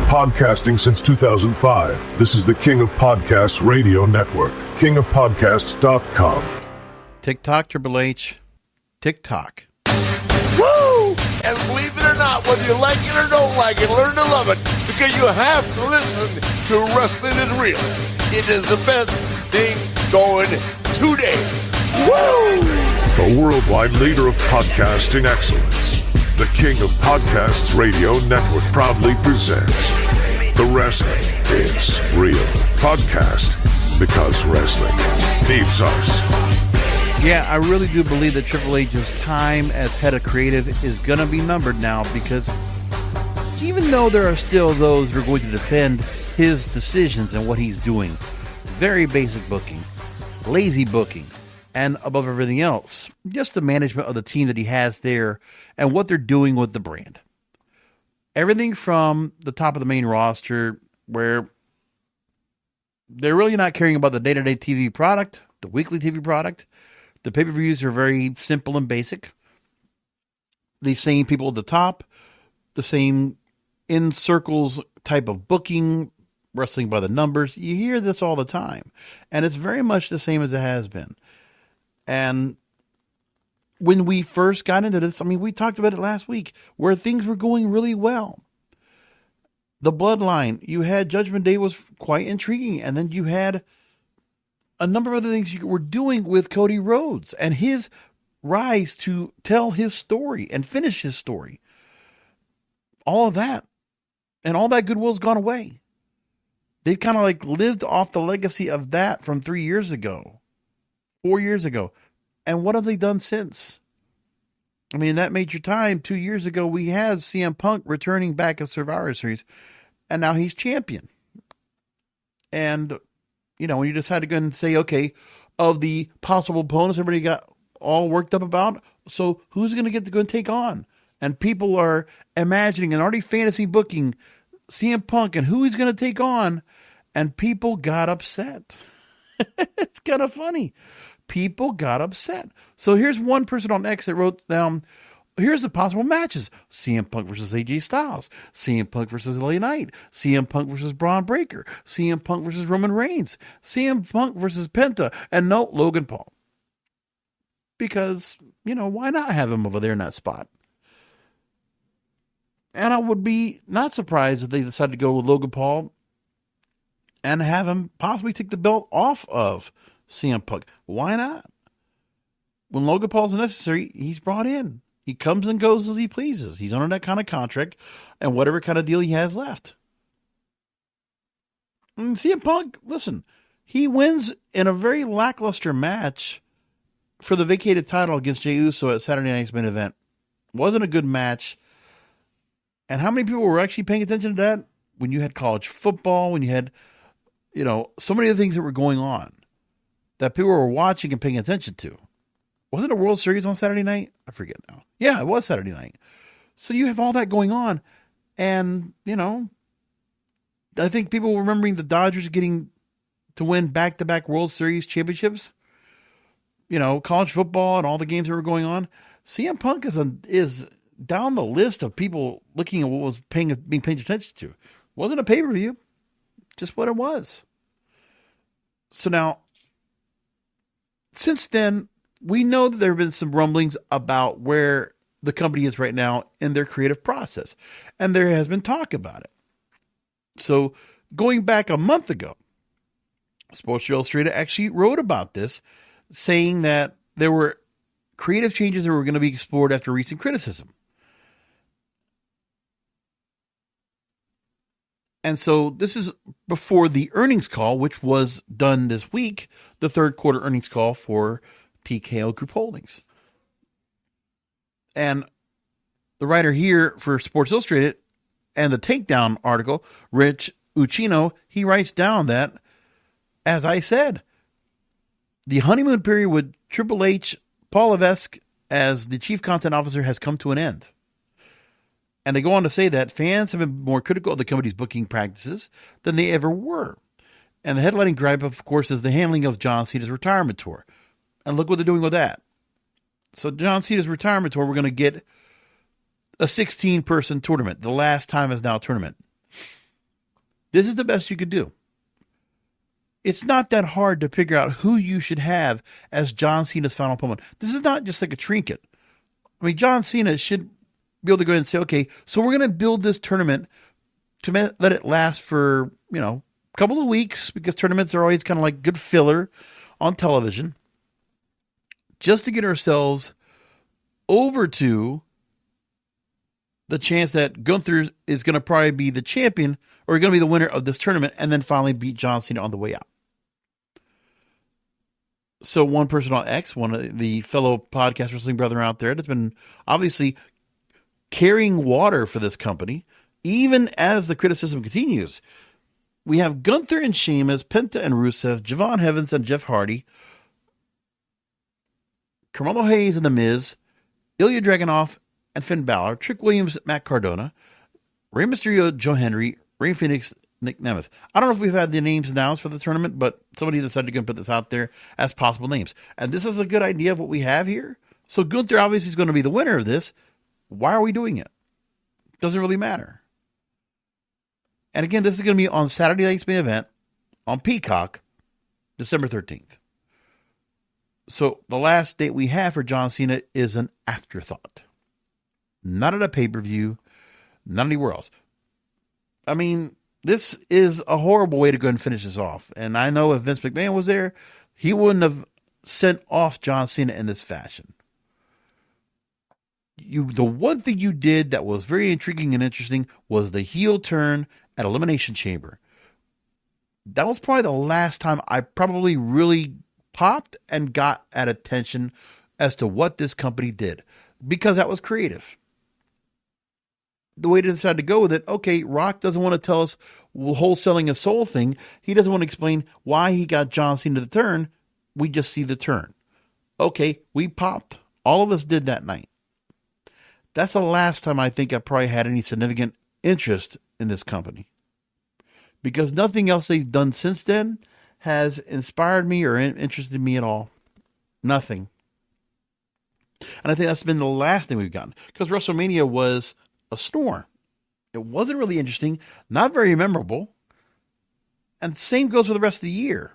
Podcasting since 2005. This is the King of Podcasts Radio Network. KingofPodcasts.com. TikTok, Triple H. TikTok. Woo! And believe it or not, whether you like it or don't like it, learn to love it, because you have to listen to Wrestling is Real. It is the best thing going today. Woo! The worldwide leader of podcasting excellence. The King of Podcasts Radio Network proudly presents The Wrestling is Real podcast, because wrestling needs us. Yeah, I really do believe that Triple H's time as head of creative is going to be numbered now, because even though there are still those who are going to defend his decisions and what he's doing, very basic booking, lazy booking, and above everything else, just the management of the team that he has there and what they're doing with the brand. Everything from the top of the main roster, where they're really not caring about the day-to-day TV product, the weekly TV product. The pay-per-views are very simple and basic. The same people at the top, the same in circles type of booking, wrestling by the numbers. You hear this all the time. And it's very much the same as it has been. And when we first got into this, I mean, we talked about it last week, where things were going really well. The Bloodline, you had Judgment Day was quite intriguing. And then you had a number of other things you were doing with Cody Rhodes and his rise to tell his story and finish his story. All of that. And all that goodwill's gone away. They've kind of like lived off the legacy of that from 3 years ago, 4 years ago. And what have they done since? I mean, in that major time, 2 years ago, we had CM Punk returning back at Survivor Series, and now he's champion. And, you know, when you decide to go and say, okay, of the possible opponents everybody got all worked up about, so who's going to get to go and take on? And people are imagining and already fantasy booking CM Punk and who he's going to take on, and people got upset. It's kind of funny. People got upset. So here's one person on X that wrote down, here's the possible matches. CM Punk versus AJ Styles. CM Punk versus LA Knight. CM Punk versus Braun Breaker. CM Punk versus Roman Reigns. CM Punk versus Penta. And no, Logan Paul. Because, you know, why not have him over there in that spot? And I would be not surprised if they decided to go with Logan Paul and have him possibly take the belt off of CM Punk. Why not? When Logan Paul's necessary, he's brought in. He comes and goes as he pleases. He's under that kind of contract and whatever kind of deal he has left. And CM Punk, listen, he wins in a very lackluster match for the vacated title against Jey Uso at Saturday Night's main event. Wasn't a good match. And how many people were actually paying attention to that? When you had college football, when you had, you know, so many of the things that were going on that people were watching and paying attention to. Wasn't it a World Series on Saturday night? I forget now. Yeah, it was Saturday night. So you have all that going on. And, you know, I think people were remembering the Dodgers getting to win back-to-back World Series championships. You know, college football and all the games that were going on. CM Punk is down the list of people looking at what was being paid attention to. Wasn't a pay-per-view. Just what it was. So now, since then, we know that there have been some rumblings about where the company is right now in their creative process. And there has been talk about it. So going back a month ago, Sports Illustrated actually wrote about this, saying that there were creative changes that were going to be explored after recent criticism. And so this is before the earnings call, which was done this week, the third quarter earnings call for TKO Group Holdings. And the writer here for Sports Illustrated and the Takedown article, Rich Uccino, he writes down that, as I said, the honeymoon period with Triple H, Paul Levesque as the chief content officer has come to an end. And they go on to say that fans have been more critical of the company's booking practices than they ever were. And the headlining gripe, of course, is the handling of John Cena's retirement tour. And look what they're doing with that. So John Cena's retirement tour, we're going to get a 16-person tournament. The last time is now a tournament. This is the best you could do. It's not that hard to figure out who you should have as John Cena's final opponent. This is not just like a trinket. I mean, John Cena should be able to go ahead and say, okay, so we're going to build this tournament to let it last for, a couple of weeks, because tournaments are always kind of like good filler on television, just to get ourselves over to the chance that Gunther is going to probably be the champion, or going to be the winner of this tournament, and then finally beat John Cena on the way out. So one person on X, one of the fellow podcast wrestling brethren out there, that's been obviously carrying water for this company, even as the criticism continues. We have Gunther and Sheamus, Penta and Rusev, Javon Evans and Jeff Hardy, Carmelo Hayes and The Miz, Ilya Dragunov and Finn Balor, Trick Williams, Matt Cardona, Rey Mysterio, Joe Henry, Rey Fenix, Nick Nemeth. I don't know if we've had the names announced for the tournament, but somebody decided to put this out there as possible names. And this is a good idea of what we have here. So Gunther obviously is going to be the winner of this. Why are we doing it? Doesn't really matter. And again, this is going to be on Saturday night's main event on Peacock, December 13th. So the last date we have for John Cena is an afterthought. Not at a pay-per-view, not anywhere else. I mean, this is a horrible way to go and finish this off. And I know if Vince McMahon was there, he wouldn't have sent off John Cena in this fashion. The one thing you did that was very intriguing and interesting was the heel turn at Elimination Chamber. That was probably the last time I probably really popped and got at attention as to what this company did, because that was creative. The way they decided to go with it, okay, Rock doesn't want to tell us wholesaling a soul thing. He doesn't want to explain why he got John Cena to the turn. We just see the turn. Okay, we popped. All of us did that night. That's the last time I think I probably had any significant interest in this company, because nothing else they've done since then has inspired me or interested me at all. Nothing. And I think that's been the last thing we've gotten, because WrestleMania was a snore. It wasn't really interesting, not very memorable. And the same goes for the rest of the year.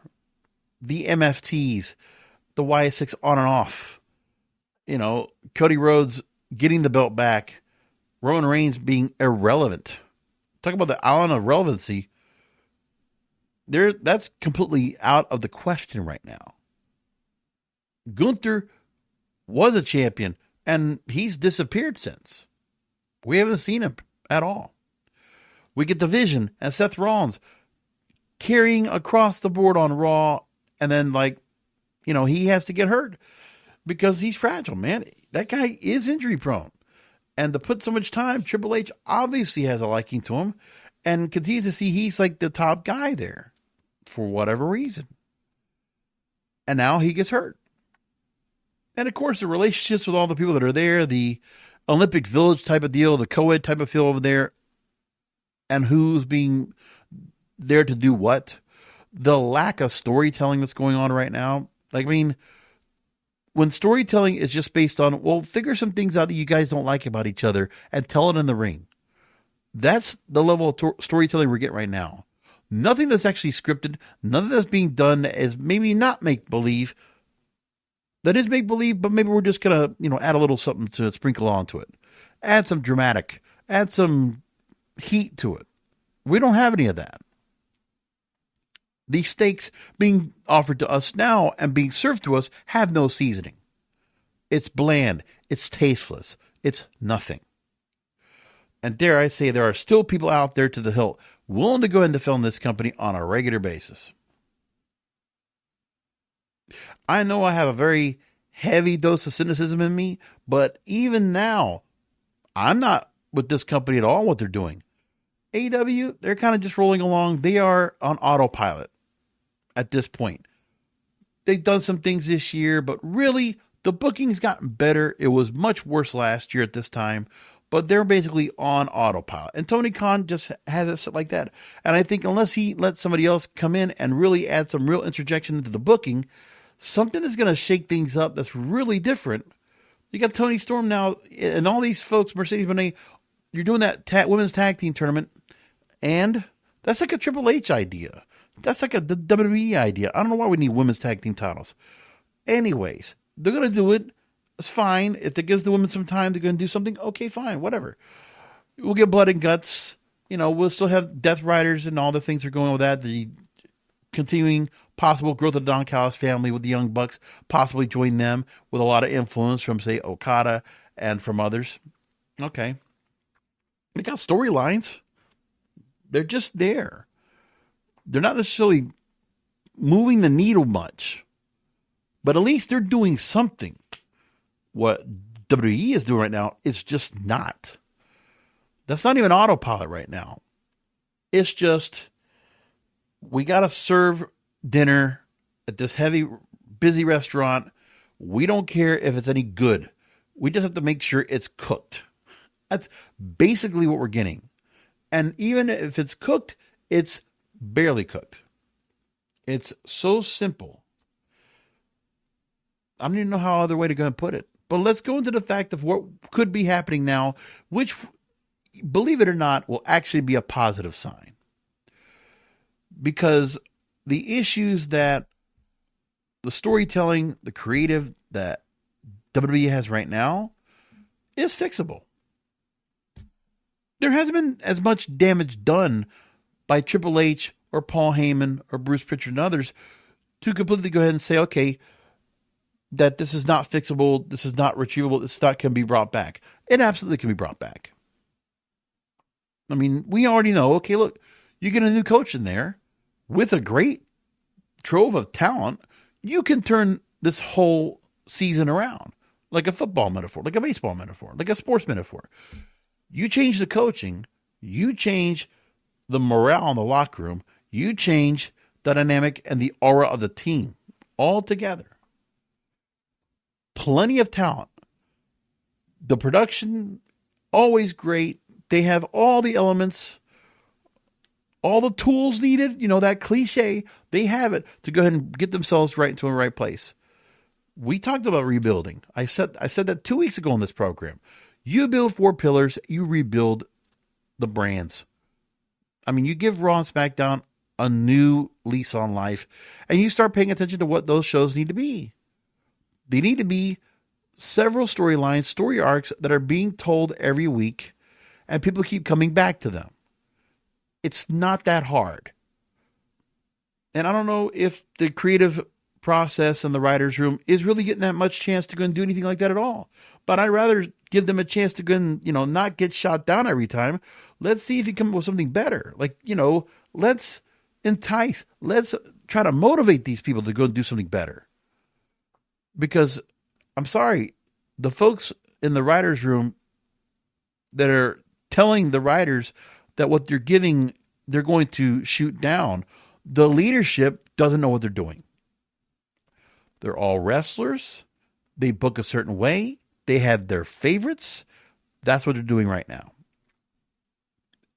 The MFTs, the YS6 on and off. Cody Rhodes getting the belt back. Roman Reigns being irrelevant. Talk about the island of relevancy. That's completely out of the question right now. Gunther was a champion, and he's disappeared since. We haven't seen him at all. We get the Vision and Seth Rollins carrying across the board on Raw, and then he has to get hurt because he's fragile, man. That guy is injury prone. And to put so much time, Triple H obviously has a liking to him and continues to see he's like the top guy there for whatever reason. And now he gets hurt. And of course, the relationships with all the people that are there, the Olympic Village type of deal, the co-ed type of feel over there, and who's being there to do what, the lack of storytelling that's going on right now. When storytelling is just based on, figure some things out that you guys don't like about each other and tell it in the ring. That's the level of storytelling we're getting right now. Nothing that's actually scripted, nothing that's being done as maybe not make-believe. That is make-believe, but maybe we're just going to, add a little something to sprinkle onto it. Add some dramatic, add some heat to it. We don't have any of that. These steaks being offered to us now and being served to us have no seasoning. It's bland. It's tasteless. It's nothing. And dare I say, there are still people out there to the hilt willing to go into film this company on a regular basis. I know I have a very heavy dose of cynicism in me, but even now, I'm not with this company at all what they're doing. AEW, they're kind of just rolling along. They are on autopilot at this point. They've done some things this year, but really, the booking's gotten better. It was much worse last year at this time, but they're basically on autopilot. And Tony Khan just has it set like that. And I think unless he lets somebody else come in and really add some real interjection into the booking, something is going to shake things up that's really different. You got Tony Storm now, and all these folks, Mercedes Moné, you're doing that women's tag team tournament, and That's like a Triple H idea. That's like a WWE idea. I don't know why we need women's tag team titles. Anyways, they're going to do it. It's fine. If it gives the women some time, they're going to do something. Okay, fine, whatever. We'll get blood and guts. We'll still have Death Riders and all the things that are going on with that. The continuing possible growth of the Don Callis family with the Young Bucks, possibly join them with a lot of influence from, say, Okada and from others. Okay. They got storylines. They're just there. They're not necessarily moving the needle much, but at least they're doing something. What WWE is doing right now is just not. That's not even autopilot right now. It's just, we got to serve dinner at this heavy, busy restaurant. We don't care if it's any good. We just have to make sure it's cooked. That's basically what we're getting. And even if it's cooked, it's barely cooked. It's so simple. I don't even know how other way to go and put it. But let's go into the fact of what could be happening now, which, believe it or not, will actually be a positive sign. Because the issues that the storytelling, the creative that WWE has right now is fixable. There hasn't been as much damage done by Triple H or Paul Heyman or Bruce Pritchard and others to completely go ahead and say, okay, that this is not fixable, this is not retrievable, this not can be brought back. It absolutely can be brought back. I mean, we already know, okay, look, you get a new coach in there with a great trove of talent, you can turn this whole season around, like a football metaphor, like a baseball metaphor, like a sports metaphor. You change the coaching, you change the morale in the locker room, you change the dynamic and the aura of the team altogether. Plenty of talent. The production, always great. They have all the elements, all the tools needed, that cliche, they have it to go ahead and get themselves right into the right place. We talked about rebuilding. I said that 2 weeks ago on this program. You build 4 pillars, you rebuild the brands. I mean, you give Raw and SmackDown a new lease on life, and you start paying attention to what those shows need to be. They need to be several storylines, story arcs that are being told every week, and people keep coming back to them. It's not that hard. And I don't know if the creative process in the writer's room is really getting that much chance to go and do anything like that at all. But I'd rather give them a chance to go and, not get shot down every time. Let's see if you come up with something better. Like, let's entice. Let's try to motivate these people to go and do something better. Because, I'm sorry, the folks in the writer's room that are telling the writers that what they're giving, they're going to shoot down, the leadership doesn't know what they're doing. They're all wrestlers. They book a certain way. They have their favorites. That's what they're doing right now.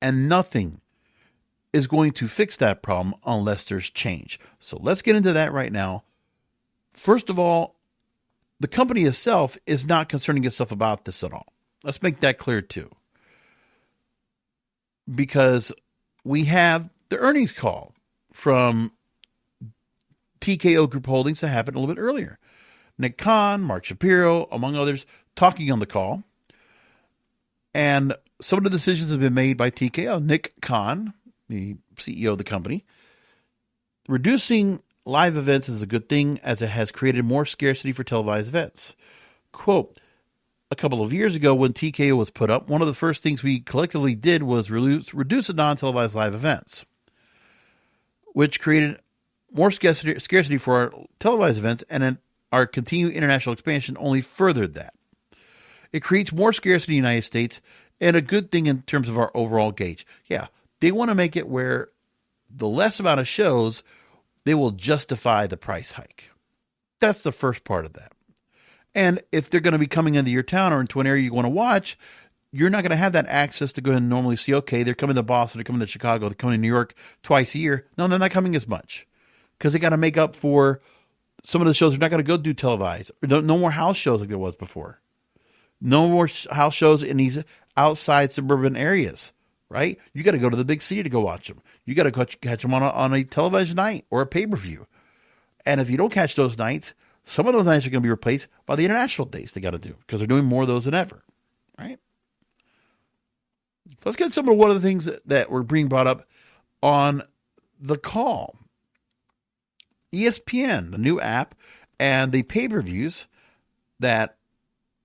And nothing is going to fix that problem unless there's change. So let's get into that right now. First of all, the company itself is not concerning itself about this at all. Let's make that clear too. Because we have the earnings call from TKO Group Holdings that happened a little bit earlier. Nick Khan, Mark Shapiro, among others, talking on the call. And some of the decisions have been made by TKO. Nick Khan, the CEO of the company, reducing live events is a good thing as it has created more scarcity for televised events. Quote, a couple of years ago when TKO was put up, one of the first things we collectively did was reduce the non-televised live events, which created more scarcity for our televised events, and then our continued international expansion only furthered that. It creates more scarcity in the United States and a good thing in terms of our overall gauge. Yeah, they want to make it where the less amount of shows, they will justify the price hike. That's the first part of that. And if they're going to be coming into your town or into an area you want to watch, you're not going to have that access to go ahead and normally see, okay, they're coming to Boston, they're coming to Chicago, they're coming to New York twice a year. No, they're not coming as much because they got to make up for some of the shows. They're not going to go do televised. No more house shows like there was before. No more house shows in these outside suburban areas, right? You got to go to the big city to go watch them. You got to catch them on a television night or a pay-per-view. And if you don't catch those nights, some of those nights are going to be replaced by the international dates they got to do because they're doing more of those than ever, right? Let's get some of one of the things that were being brought up on the call. ESPN, the new app, and the pay-per-views that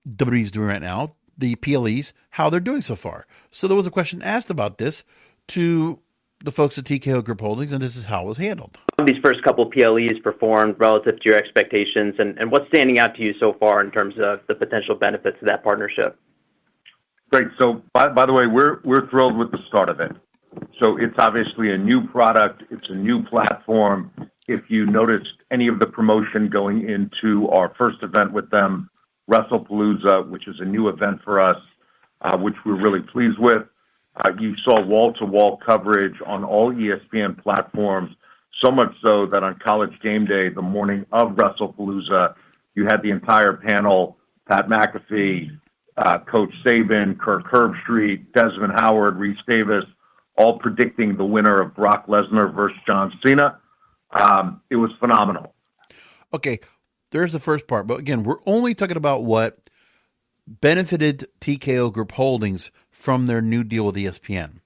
WWE is doing right now, the PLEs, how they're doing so far. So there was a question asked about this to the folks at TKO Group Holdings, and this is how it was handled. These first couple PLEs performed relative to your expectations, and what's standing out to you so far in terms of the potential benefits of that partnership? Great. So, by the way, we're thrilled with the start of it. So it's obviously a new product. It's a new platform. If you noticed any of the promotion going into our first event with them, WrestlePalooza, which is a new event for us, which we're really pleased with. You saw wall-to-wall coverage on all ESPN platforms, so much so that on College Game Day, the morning of WrestlePalooza, you had the entire panel, Pat McAfee, Coach Saban, Kirk Herbstreit, Desmond Howard, Reese Davis, all predicting the winner of Brock Lesnar versus John Cena. It was phenomenal. Okay, there's the first part. But again, we're only talking about what benefited TKO Group Holdings from their new deal with ESPN.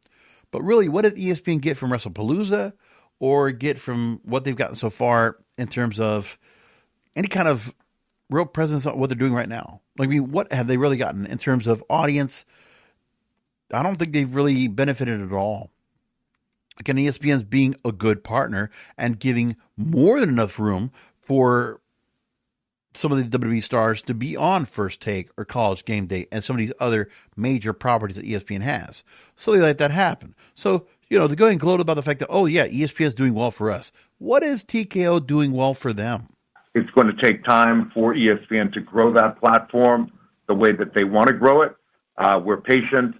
But really, what did ESPN get from WrestlePalooza or get from what they've gotten so far in terms of any kind of real presence on what they're doing right now? Like, I mean, what have they really gotten in terms of audience? I don't think they've really benefited at all. Again, ESPN's being a good partner and giving more than enough room for some of the WWE stars to be on First Take or College Game Day and some of these other major properties that ESPN has. So they let that happen. So, you know, to go and gloat about the fact that, oh, yeah, ESPN's doing well for us. What is TKO doing well for them? It's going to take time for ESPN to grow that platform the way that they want to grow it. We're patient.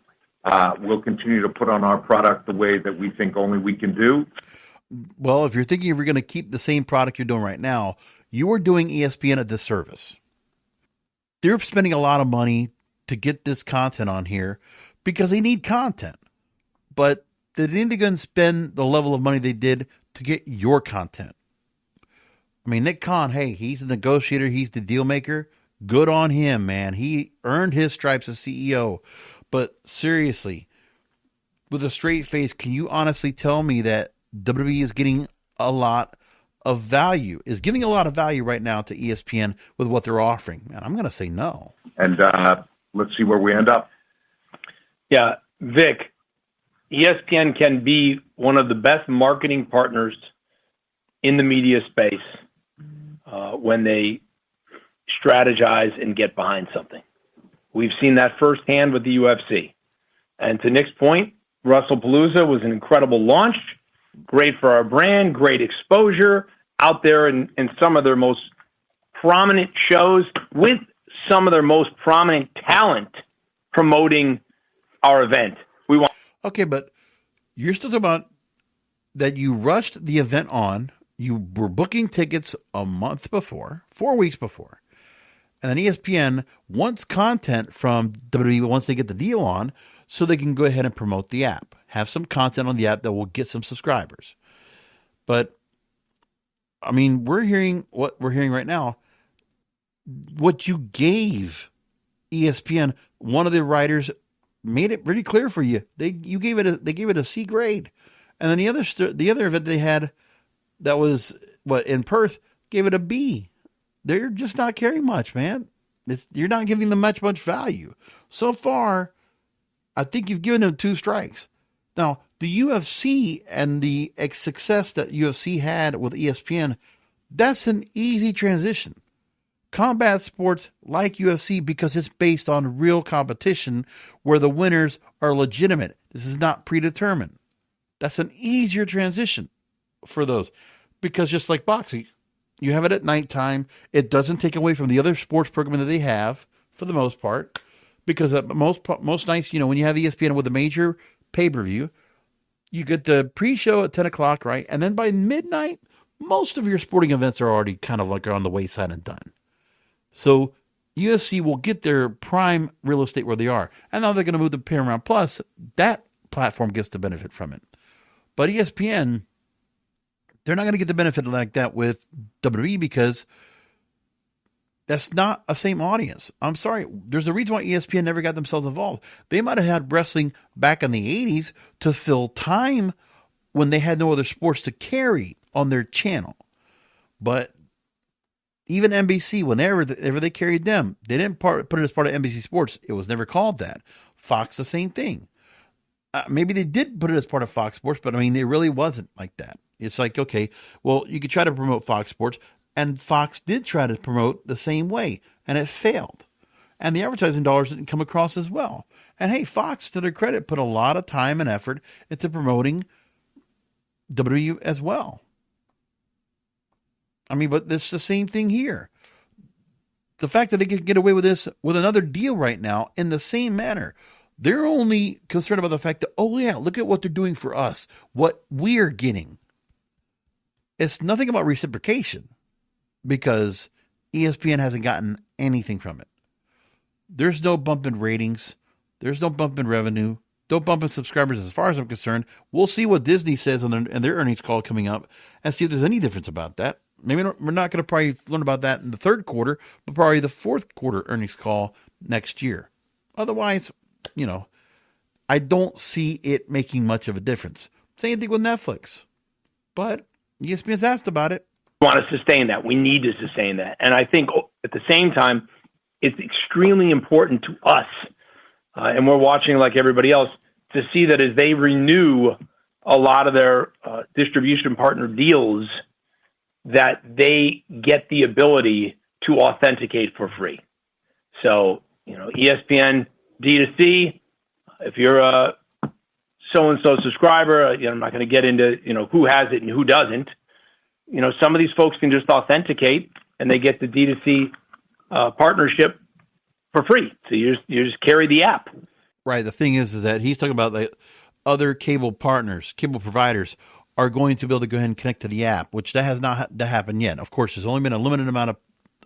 We'll continue to put on our product the way that we think only we can do. Well, if you're thinking if you're going to keep the same product you're doing right now, you are doing ESPN a disservice. They're spending a lot of money to get this content on here because they need content. But they didn't go and spend the level of money they did to get your content. I mean, Nick Khan, hey, he's a negotiator. He's the deal maker. Good on him, man. He earned his stripes as CEO. But seriously, with a straight face, can you honestly tell me that WWE is getting a lot of value, is giving a lot of value right now to ESPN with what they're offering? And I'm going to say no. And let's see where we end up. Yeah, Vic, ESPN can be one of the best marketing partners in the media space when they strategize and get behind something. We've seen that firsthand with the UFC. And to Nick's point, WrestlePalooza was an incredible launch, great for our brand, great exposure out there in some of their most prominent shows with some of their most prominent talent promoting our event. Okay, but you're still talking about that you rushed the event on. You were booking tickets a month before, 4 weeks before. And then ESPN wants content from WWE once they get the deal on so they can go ahead and promote the app. Have some content on the app that will get some subscribers. But, I mean, we're hearing what we're hearing right now. What you gave ESPN, one of the writers made it pretty clear for you. They gave it a C grade. And then the other event they had that was in Perth gave it a B. They're just not caring much, man. You're not giving them much value. So far, I think you've given them 2 strikes. Now, the UFC and the success that UFC had with ESPN, that's an easy transition. Combat sports like UFC because it's based on real competition where the winners are legitimate. This is not predetermined. That's an easier transition for those because just like boxing, you have it at nighttime. It doesn't take away from the other sports programming that they have for the most part, because at most nights, you know, when you have ESPN with a major pay-per-view, you get the pre-show at 10 o'clock, right? And then by midnight, most of your sporting events are already kind of like on the wayside and done. So UFC will get their prime real estate where they are. And now they're going to move to Paramount Plus. That platform gets the benefit from it. But ESPN, they're not going to get the benefit like that with WWE because that's not a same audience. I'm sorry. There's a reason why ESPN never got themselves involved. They might have had wrestling back in the 80s to fill time when they had no other sports to carry on their channel. But even NBC, whenever they carried them, they didn't put it as part of NBC Sports. It was never called that. Fox, the same thing. Maybe they did put it as part of Fox Sports, but I mean, it really wasn't like that. It's like, okay, well, you could try to promote Fox Sports, and Fox did try to promote the same way, and it failed. And the advertising dollars didn't come across as well. And hey, Fox, to their credit, put a lot of time and effort into promoting WWE as well. I mean, but it's the same thing here. The fact that they could get away with this with another deal right now in the same manner, they're only concerned about the fact that, oh yeah, look at what they're doing for us, what we're getting. It's nothing about reciprocation because ESPN hasn't gotten anything from it. There's no bump in ratings. There's no bump in revenue. No bump in subscribers as far as I'm concerned. We'll see what Disney says in their earnings call coming up and see if there's any difference about that. Maybe we're not going to probably learn about that in the third quarter, but probably the fourth quarter earnings call next year. Otherwise, I don't see it making much of a difference. Same thing with Netflix. But ESPN's asked about it. We want to sustain that. We need to sustain that. And I think at the same time, it's extremely important to us, and we're watching like everybody else, to see that as they renew a lot of their distribution partner deals, that they get the ability to authenticate for free. So, ESPN D2C, if you're a so-and-so subscriber, I'm not going to get into, who has it and who doesn't. Some of these folks can just authenticate and they get the D2C partnership for free. So you just carry the app. Right. The thing is that he's talking about the other cable partners, cable providers are going to be able to go ahead and connect to the app, which that has not happened yet. Of course, there's only been a limited amount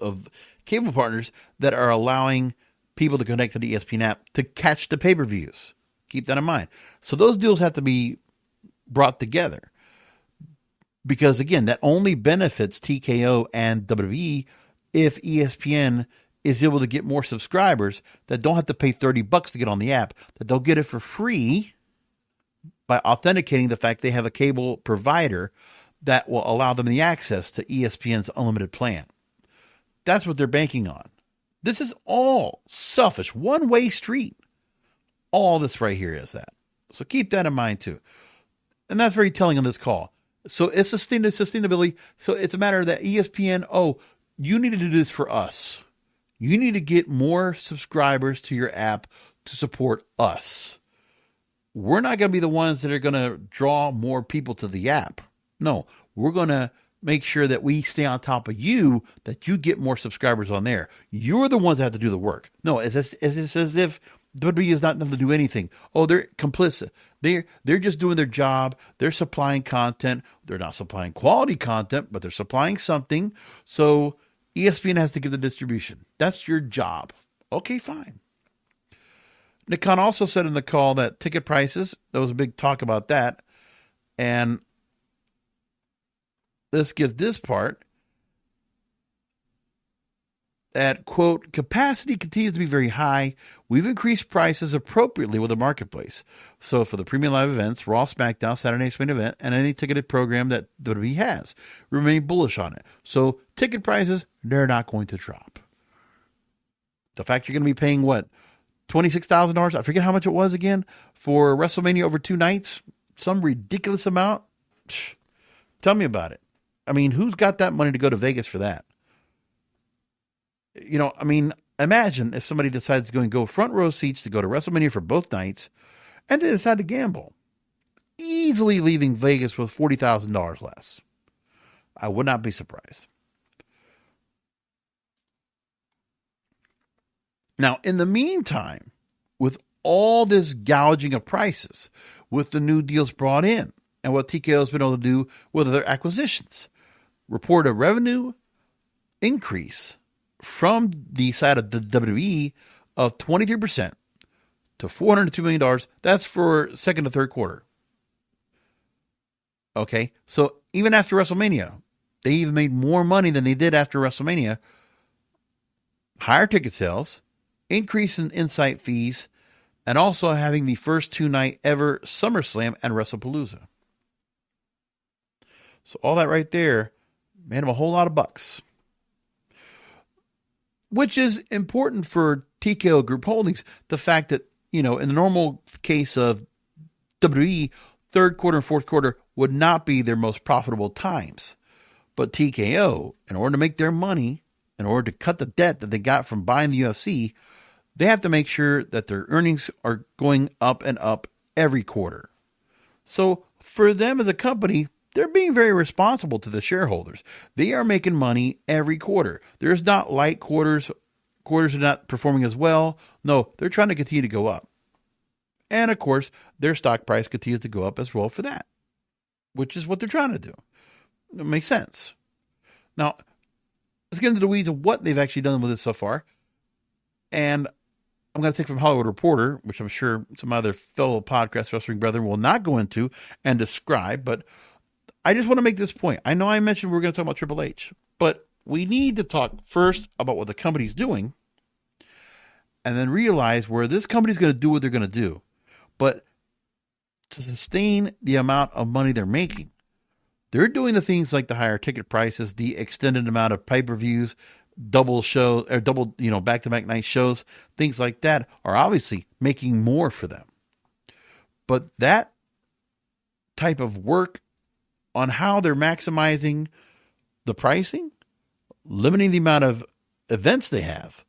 of cable partners that are allowing people to connect to the ESPN app to catch the pay-per-views. Keep that in mind. So those deals have to be brought together because, again, that only benefits TKO and WWE if ESPN is able to get more subscribers that don't have to pay $30 to get on the app, that they'll get it for free by authenticating the fact they have a cable provider that will allow them the access to ESPN's unlimited plan. That's what they're banking on. This is all selfish, one-way street. All this right here is that. So keep that in mind too. And that's very telling on this call. So it's sustainability. So it's a matter that ESPN, you need to do this for us. You need to get more subscribers to your app to support us. We're not going to be the ones that are going to draw more people to the app. No, we're going to make sure that we stay on top of you, that you get more subscribers on there. You're the ones that have to do the work. No, it's as if WWE is not going to do anything. Oh, they're complicit. They're just doing their job. They're supplying content. They're not supplying quality content, but they're supplying something. So ESPN has to give the distribution. That's your job. Okay, fine. Nick Khan also said in the call that ticket prices, there was a big talk about that. And let's get this part. That, quote, capacity continues to be very high. We've increased prices appropriately with the marketplace. So for the premium live events, Raw, SmackDown, Saturday Night's Main Event, and any ticketed program that WWE has, we remain bullish on it. So ticket prices, they're not going to drop. The fact you're going to be paying, what, $26,000? I forget how much it was again for WrestleMania over 2 nights. Some ridiculous amount. Tell me about it. I mean, who's got that money to go to Vegas for that? Imagine if somebody decides to go front row seats to go to WrestleMania for both nights and they decide to gamble. Easily leaving Vegas with $40,000 less. I would not be surprised. Now, in the meantime, with all this gouging of prices, with the new deals brought in, and what TKO has been able to do with other acquisitions, report a revenue increase from the side of the WWE of 23% to $402 million. That's for second to third quarter. Okay, so even after WrestleMania, they even made more money than they did after WrestleMania. Higher ticket sales, increase in insight fees, and also having the first 2-night ever SummerSlam and WrestlePalooza. So all that right there made them a whole lot of bucks. Which is important for TKO Group Holdings. The fact that, in the normal case of WWE, third quarter and fourth quarter would not be their most profitable times. But TKO, in order to make their money, in order to cut the debt that they got from buying the UFC, they have to make sure that their earnings are going up and up every quarter. So for them as a company, they're being very responsible to the shareholders. They are making money every quarter. There's not light quarters. Quarters are not performing as well. No, they're trying to continue to go up. And of course, their stock price continues to go up as well for that, which is what they're trying to do. It makes sense. Now, let's get into the weeds of what they've actually done with it so far. And I'm going to take from Hollywood Reporter, which I'm sure some other fellow podcast wrestling brethren will not go into and describe, but I just want to make this point. I know I mentioned we're going to talk about Triple H, but we need to talk first about what the company's doing and then realize where this company's going to do what they're going to do. But to sustain the amount of money they're making, they're doing the things like the higher ticket prices, the extended amount of pay-per-views, double shows, or double, back-to-back night shows, things like that are obviously making more for them. But that type of work on how they're maximizing the pricing, limiting the amount of events they have,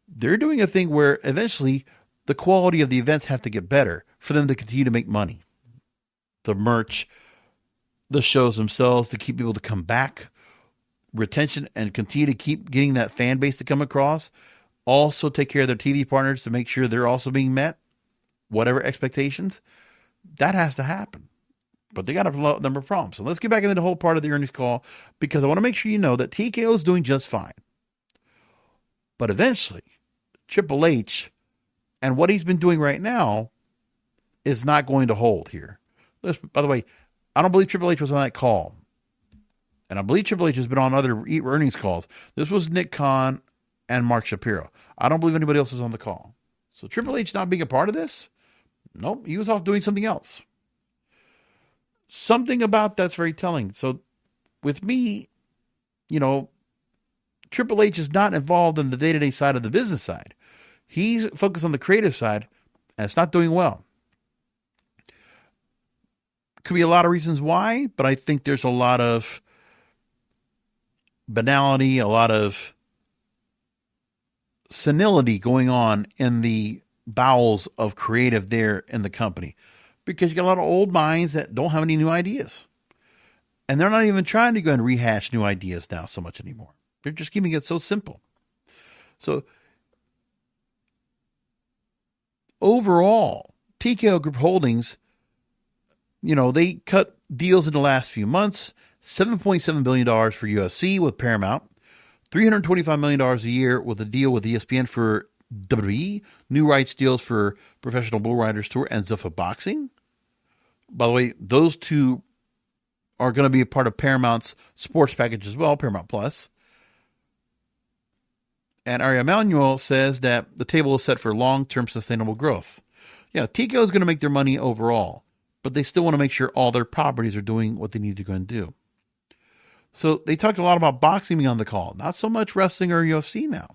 they're doing a thing where eventually the quality of the events have to get better for them to continue to make money. The merch, the shows themselves to keep people to come back, retention, and continue to keep getting that fan base to come across. Also take care of their TV partners to make sure they're also being met, whatever expectations. That has to happen. But they got a number of problems. So let's get back into the whole part of the earnings call, because I want to make sure you know that TKO is doing just fine. But eventually, Triple H and what he's been doing right now is not going to hold here. By the way, I don't believe Triple H was on that call. And I believe Triple H has been on other earnings calls. This was Nick Khan and Mark Shapiro. I don't believe anybody else was on the call. So Triple H not being a part of this? Nope, he was off doing something else. Something about that's very telling. So with me, Triple H is not involved in the day-to-day side of the business side. He's focused on the creative side, and it's not doing well. Could be a lot of reasons why, but I think there's a lot of banality, a lot of senility going on in the bowels of creative there in the company, because you got a lot of old minds that don't have any new ideas. And they're not even trying to go and rehash new ideas now so much anymore. They're just keeping it so simple. So overall, TKO Group Holdings, they cut deals in the last few months. $7.7 billion for UFC with Paramount, $325 million a year with a deal with ESPN for WWE, new rights deals for Professional Bull Riders Tour and Zuffa Boxing. By the way, those two are going to be a part of Paramount's sports package as well, Paramount Plus. And Ari Emanuel says that the table is set for long-term sustainable growth. Yeah, TKO is going to make their money overall, but they still want to make sure all their properties are doing what they need to go and do. So they talked a lot about boxing on the call, not so much wrestling or UFC now.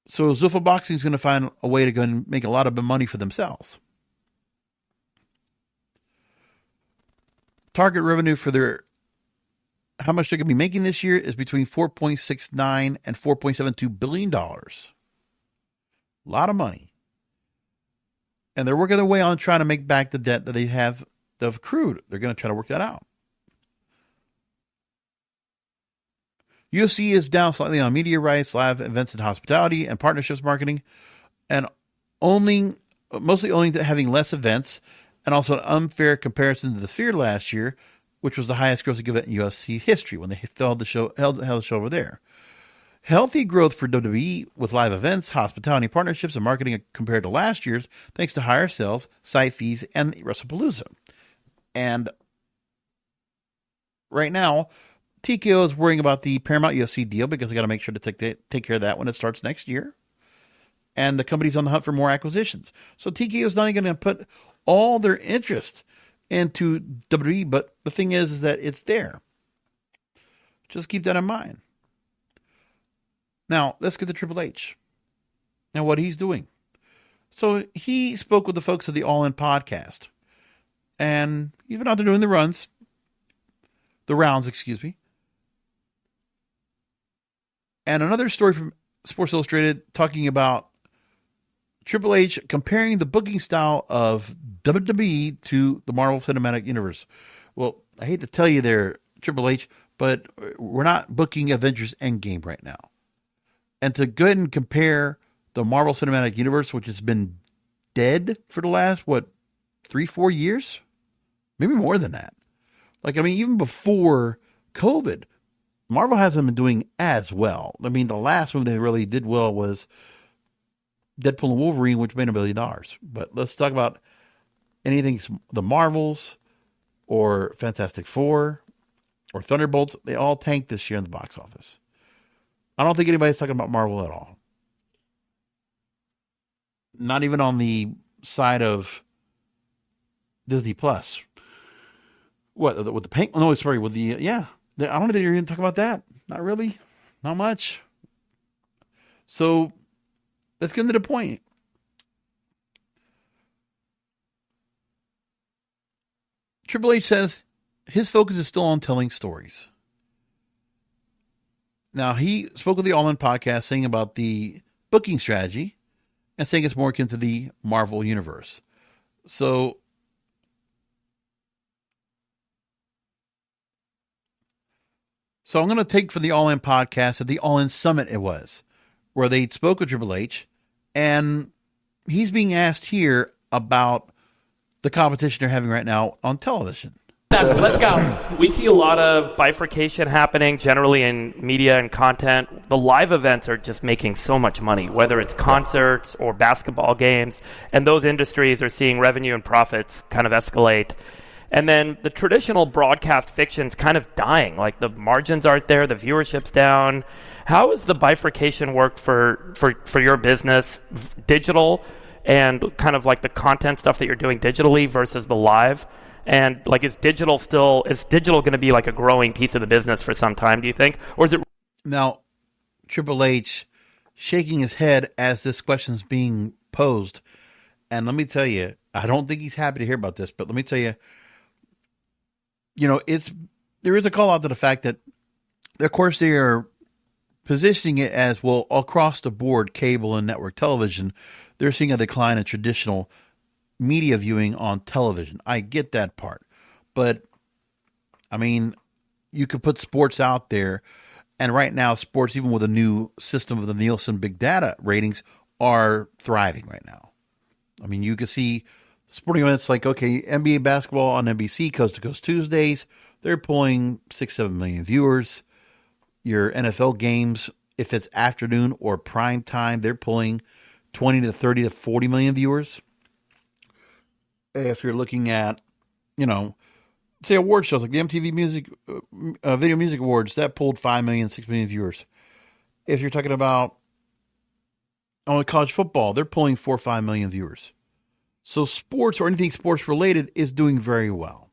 So Zuffa Boxing is going to find a way to go and make a lot of money for themselves. Target revenue for how much they're going to be making this year is between $4.69 and $4.72 billion. A lot of money. And they're working their way on trying to make back the debt that they have accrued. They're going to try to work that out. UFC is down slightly on media rights, live events and hospitality, and partnerships marketing, and mostly owning to having less events, and also an unfair comparison to the Sphere last year, which was the highest grossing event in UFC history when they held the show over there. Healthy growth for WWE with live events, hospitality partnerships, and marketing compared to last year's, thanks to higher sales, site fees, and WrestlePalooza. And right now, TKO is worrying about the Paramount UFC deal because they got to make sure to take care of that when it starts next year. And the company's on the hunt for more acquisitions. So TKO is not even going to put all their interest into WWE, but the thing is that it's there. Just keep that in mind. Now, let's get to Triple H and what he's doing. So he spoke with the folks of the All In podcast. And he's been out there doing the rounds, excuse me. And another story from Sports Illustrated talking about Triple H comparing the booking style of WWE to the Marvel Cinematic Universe. Well, I hate to tell you there, Triple H, but we're not booking Avengers Endgame right now. And to go ahead and compare the Marvel Cinematic Universe, which has been dead for the last, 3-4 years? Maybe more than that. Even before COVID, Marvel hasn't been doing as well. The last one they really did well was Deadpool and Wolverine, which made $1 billion. But let's talk about anything, the Marvels or Fantastic Four or Thunderbolts. They all tanked this year in the box office. I don't think anybody's talking about Marvel at all. Not even on the side of Disney Plus. What, with the paint? No, sorry, with the, I don't think you're going to talk about that. Not really. Not much. So, let's get to the point. Triple H says his focus is still on telling stories. Now, he spoke with the All In podcast saying about the booking strategy and saying it's more akin to the Marvel Universe. So, I'm going to take for the All In podcast at the All In Summit it was, where they spoke with Triple H, and he's being asked here about the competition they're having right now on television. Let's go. We see a lot of bifurcation happening generally in media and content. The live events are just making so much money, whether it's concerts or basketball games, and those industries are seeing revenue and profits kind of escalate. And then the traditional broadcast fiction's kind of dying. Like the margins aren't there, the viewership's down. How has the bifurcation worked for your business, digital, and kind of like the content stuff that you're doing digitally versus the live? And like, is digital going to be like a growing piece of the business for some time, do you think? Or is it? Now, Triple H shaking his head as this question's being posed. And let me tell you, I don't think he's happy to hear about this, but let me tell you, there is a call out to the fact that, of course, they are positioning it as, well, across the board, cable and network television, they're seeing a decline in traditional media viewing on television. I get that part. But, you could put sports out there, and right now, sports, even with a new system of the Nielsen big data ratings, are thriving right now. You can see sporting events like, NBA basketball on NBC, Coast to Coast Tuesdays, they're pulling 6-7 million viewers. Your NFL games, if it's afternoon or prime time, they're pulling 20 to 30 to 40 million viewers. If you're looking at, say award shows like the MTV Video Music Awards, that pulled 5 million, 6 million viewers. If you're talking about college football, they're pulling 4 or 5 million viewers. So sports or anything sports related is doing very well.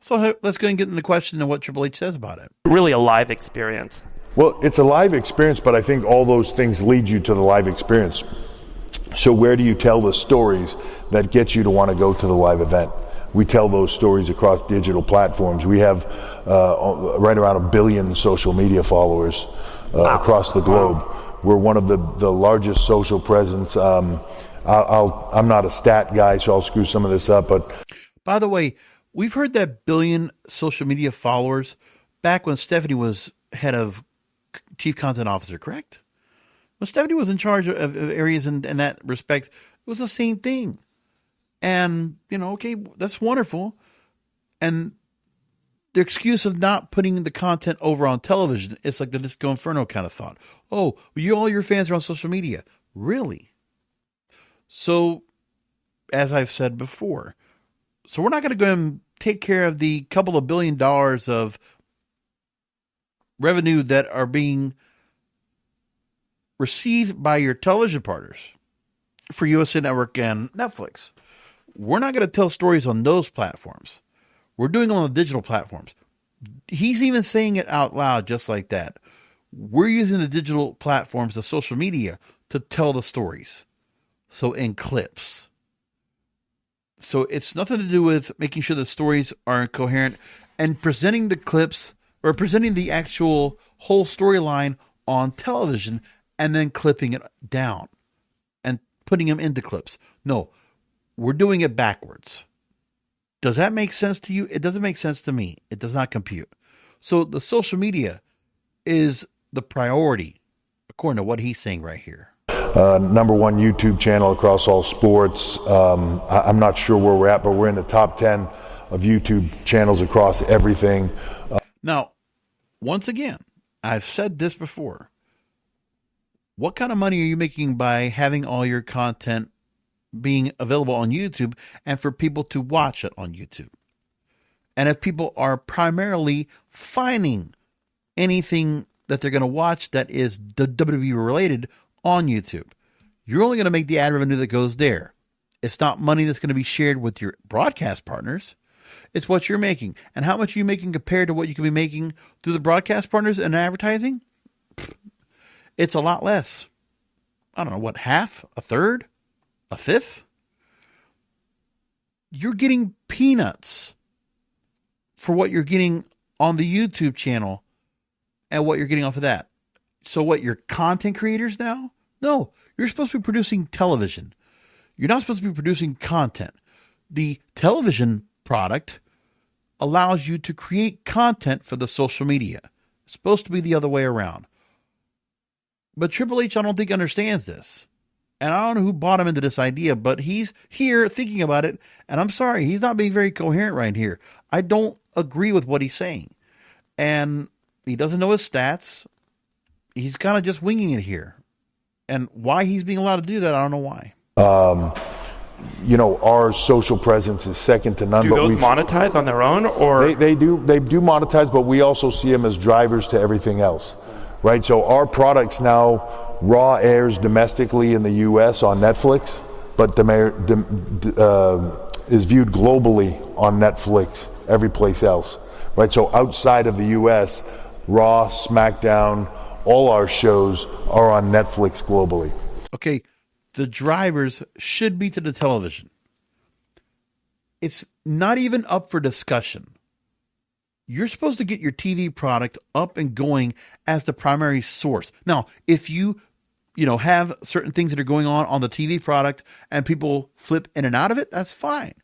So let's go and get into the question and what Triple H says about it. Really a live experience. Well, it's a live experience, but I think all those things lead you to the live experience. So where do you tell the stories that get you to want to go to the live event? We tell those stories across digital platforms. We have right around 1 billion social media followers across the globe. We're one of the largest social presence. I'm not a stat guy, so I'll screw some of this up. But by the way, we've heard that 1 billion social media followers back when Stephanie was head of chief content officer, correct? When Stephanie was in charge of areas in that respect, it was the same thing. And, that's wonderful. And the excuse of not putting the content over on television, it's like the Disco Inferno kind of thought. Oh, all your fans are on social media. Really? So, as I've said before, so we're not going to go and take care of the couple of $1 billion of revenue that are being received by your television partners for USA Network and Netflix. We're not going to tell stories on those platforms. We're doing it on the digital platforms. He's even saying it out loud just like that. We're using the digital platforms, the social media, to tell the stories. So in clips. So it's nothing to do with making sure the stories are coherent and presenting the clips or presenting the actual whole storyline on television and then clipping it down and putting them into clips. No, we're doing it backwards. Does that make sense to you? It doesn't make sense to me. It does not compute. So the social media is the priority, according to what he's saying right here. Number one YouTube channel across all sports. I'm not sure where we're at, but we're in the top 10 of YouTube channels across everything. Now, once again, I've said this before. What kind of money are you making by having all your content being available on YouTube and for people to watch it on YouTube? And if people are primarily finding anything that they're going to watch that is WWE related on YouTube, you're only going to make the ad revenue that goes there. It's not money that's going to be shared with your broadcast partners. It's what you're making. And how much are you making compared to what you can be making through the broadcast partners and advertising? It's a lot less. I don't know, what, half? A third? A fifth? You're getting peanuts for what you're getting on the YouTube channel and what you're getting off of that. So what, you're content creators now? No, you're supposed to be producing television. You're not supposed to be producing content. The television product allows you to create content for the social media. It's supposed to be the other way around. But Triple H, I don't think, understands this. And I don't know who bought him into this idea, but he's here thinking about it. And I'm sorry, he's not being very coherent right here. I don't agree with what he's saying. And he doesn't know his stats. He's kind of just winging it here. And why he's being allowed to do that, I don't know why. Our social presence is second to none. Do those monetize on their own, or they do monetize, but we also see them as drivers to everything else, right? So our products now, Raw airs domestically in the U.S. on Netflix, but is viewed globally on Netflix every place else, right? So outside of the U.S., Raw, SmackDown, all our shows are on Netflix globally. Okay, the drivers should be to the television. It's not even up for discussion. You're supposed to get your TV product up and going as the primary source. Now, if you have certain things that are going on the TV product and people flip in and out of it, that's fine.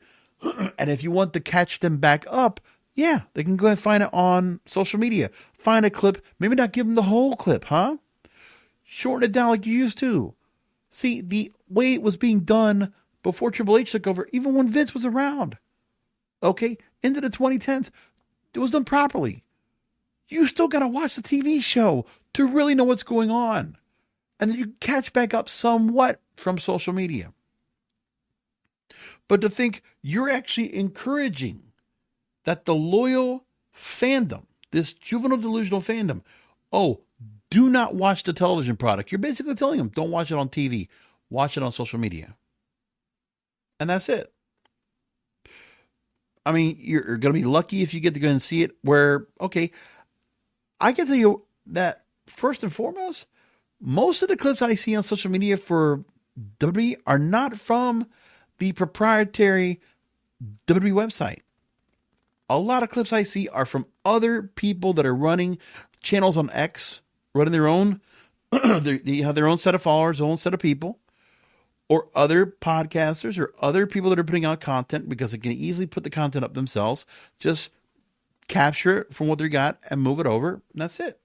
And if you want to catch them back up, yeah, they can go and find it on social media. Find a clip. Maybe not give them the whole clip, huh? Shorten it down like you used to. See, the way it was being done before Triple H took over, even when Vince was around, okay, into the 2010s, it was done properly. You still got to watch the TV show to really know what's going on. And then you catch back up somewhat from social media. But to think you're actually encouraging that the loyal fandom, this juvenile delusional fandom, do not watch the television product. You're basically telling them, don't watch it on TV. Watch it on social media. And that's it. I mean, you're going to be lucky if you get to go and see it where, okay, I can tell you that first and foremost, most of the clips I see on social media for WWE are not from the proprietary WWE website. A lot of clips I see are from other people that are running channels on X, running their own, they have their own set of followers, their own set of people, or other podcasters or other people that are putting out content because they can easily put the content up themselves, just capture it from what they got and move it over, and that's it.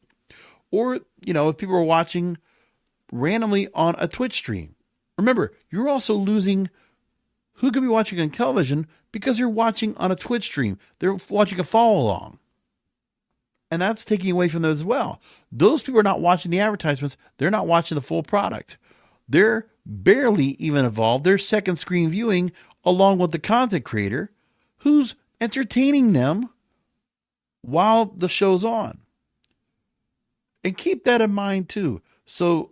Or, if people are watching randomly on a Twitch stream, remember, you're also losing who could be watching on television because they're watching on a Twitch stream. They're watching a follow along. And that's taking away from them as well. Those people are not watching the advertisements. They're not watching the full product. They're barely even involved. They're second screen viewing along with the content creator who's entertaining them while the show's on. And keep that in mind too. So